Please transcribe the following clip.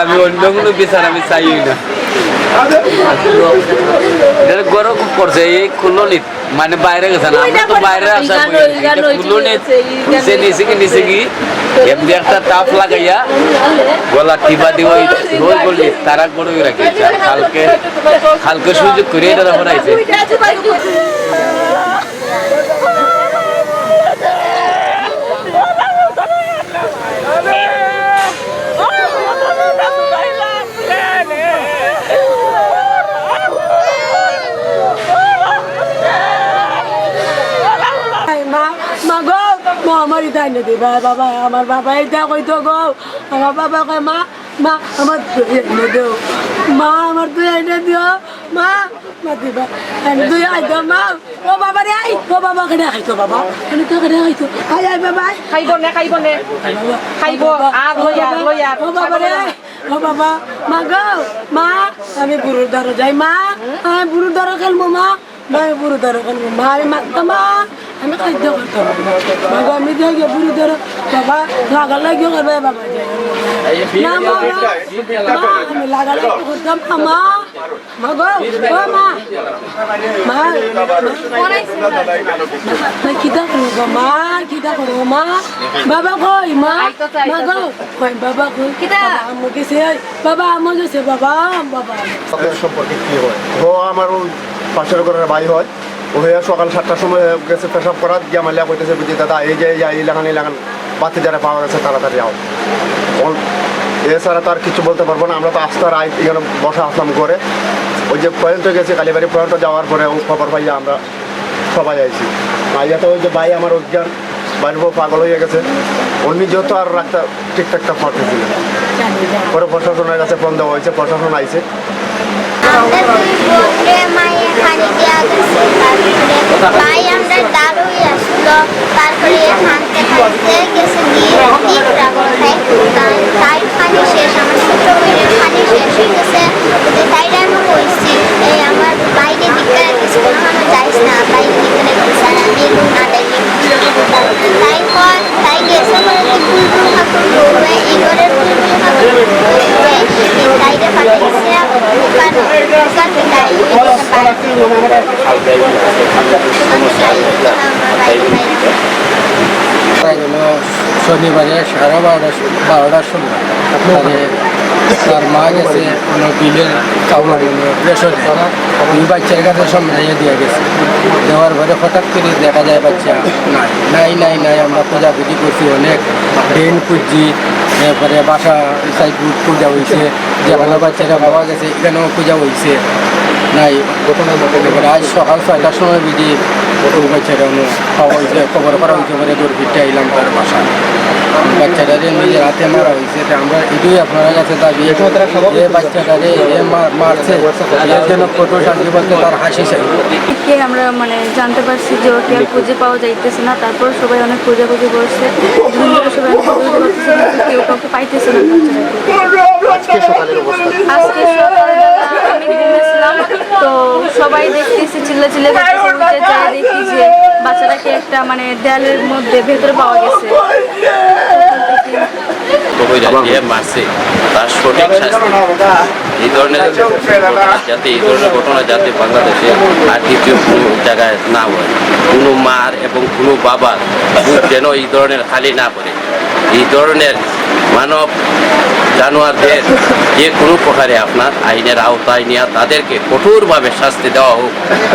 আমি অন্য কোনো বিচার আমি চাই না গরম করছে এই কুলনিত মানে বাইরে গেছে না আমরা তো বাইরে আসা কুলনিত নিচে কি এমনি একটা তাপ লাগাইয়া গলা টিপা দিব রোল করলি তারা গড়ে রাখি কালকে সুযোগ করে এটা বানাইছে আমার ইদাই না দিবা বাবা আমার বাবা এটা কইতো গো আমার বাবা কয় মা মা আমার এনে দিও মা আমার তুই এনে দিও মা মা দিবা তুই আই দো মা ও বাবা রে আই ও বাবা কেডা খাইতো বাবা আমি তো কেডা খাইতো আই আই বাবা খাইবো না খাইবো আর লইয়া ও বাবা রে ও বাবা মা গো মা আমি বুড়োর দ্বারা যাই মা আমি বুড়োর দ্বারা খেলবো মা আমি বুড়োর দ্বারা খেলবো মা আমি মারতাম মা আমি খাইতে করতাম মা গো আমি যাই বুড়ো দ্বারা বাবা লাগা লাগিও করবে বাবা না মা আমি লাগা লাগি করতাম মা মা গো ও মা মা কিতা করবো মা কিতা করবো মা বাবা কই মা মা গো কই বাবা কই কিতা আমু গেছে বাবা আমু গেছে বাবা বাবা সম্পর্কে কি হয় ও আমার পাশের ঘরের ভাই হয় ও হয়ে সকাল 7টার সময় গেছে পেশাব করা গিয়ে মালিয়া কইতেছে বুঝি দাদা এই যে এই লাগান বাতি যারা পাওয়া গেছে তাড়াতাড়ি আও এছাড়া তো আর কিছু বলতে পারবো না আমরা তো আস্তার এখানে বসা আসলাম করে ওই যে পয়েন্টে গেছে কালীবাড়ি পয়েন্টে যাওয়ার পরে ও খবর পাইয়া আমরা সবাই আইছি আইয়াতে ওই যে ভাই আমার অজ্ঞান বাড়ির বউ পাগল হয়ে গেছে ওর নিজেও তো আর রাখতে ঠিকঠাকটা পারতেছিল পরে প্রশাসনের কাছে ফোন দেওয়া হয়েছে প্রশাসন আইছে ভাই আমরা দাঁড়ুই আসলো তারপরে হাঁটতে হাঁটতে গেছে গিয়ে তাই পানি শেষ আমার ছোট বইয়ের পানি শেষ হয়ে গেছে তাইটা আমি বলছি এই আমার বাইরে দিকে কিছু কোনো যাইস না বাইরে দিকে স্যার আমি এগুলো না দেখি তাই গেছে বলে ফুলফুল ঠাকুর দৌড়ে এই ঘরের ফুলফুল ঠাকুর তাইটা পাঠিয়েছে শনিবারে 12টার সময় তার মা গেছে কোনো বিলের কাউন্টার রেশন ওই বাচ্চার কাছে সামলাইয়া দিয়ে গেছে দেওয়ার পরে হঠাৎ করে দেখা যায় বাচ্চা নাই আমরা পূজাপুজি করছি অনেক ড্রেন খুঁজছি এরপরে বাসা সাইড পূজা হয়েছে যেখানে বাচ্চারা পাওয়া গেছে এখানেও পূজা হয়েছে নাই এবারে আজ সকাল 6টার সময় বুঝি ওই বাচ্চাটা পাওয়া হয়েছে খবর করা হয়েছে পরে দৌড় ফিরতে আইলাম তার বাসা বাচ্চাটারে নিজের হাতে মারা হয়েছে আমরা এটাই আপনার কাছে দাবি এ বাচ্চাটারে এ মারছে এর জন্য কঠোর শাস্তি বলতে তার হাসি চাই আমরা মানে জানতে পারছি যে ওকে আর খুঁজে পাওয়া যাইতেছে না তারপর সবাই অনেক খোঁজাখুঁজি করছে সবাই কেউ কাউকে পাইতেছে না আজকে সকালের অবস্থা আজকে সকালবেলা আমি ঘুমেছিলাম তো সবাই দেখতেছি চিল্লাচিল্লি দেখি যে বাচ্চাটাকে একটা মানে দেয়ালের মধ্যে ভেতরে পাওয়া গেছে মারছে তার সঠিক শাস্তি এই ধরনের ঘটনা যাতে বাংলাদেশে আর দ্বিতীয় কোনো জায়গায় না হয় কোনো মার এবং কোনো বাবার যেন এই ধরনের খালি না পড়ে এই ধরনের মানব জানোয়ারদের যে কোনো প্রকারে আপনার আইনের আওতায় নিয়ে তাদেরকে কঠোরভাবে শাস্তি দেওয়া হোক।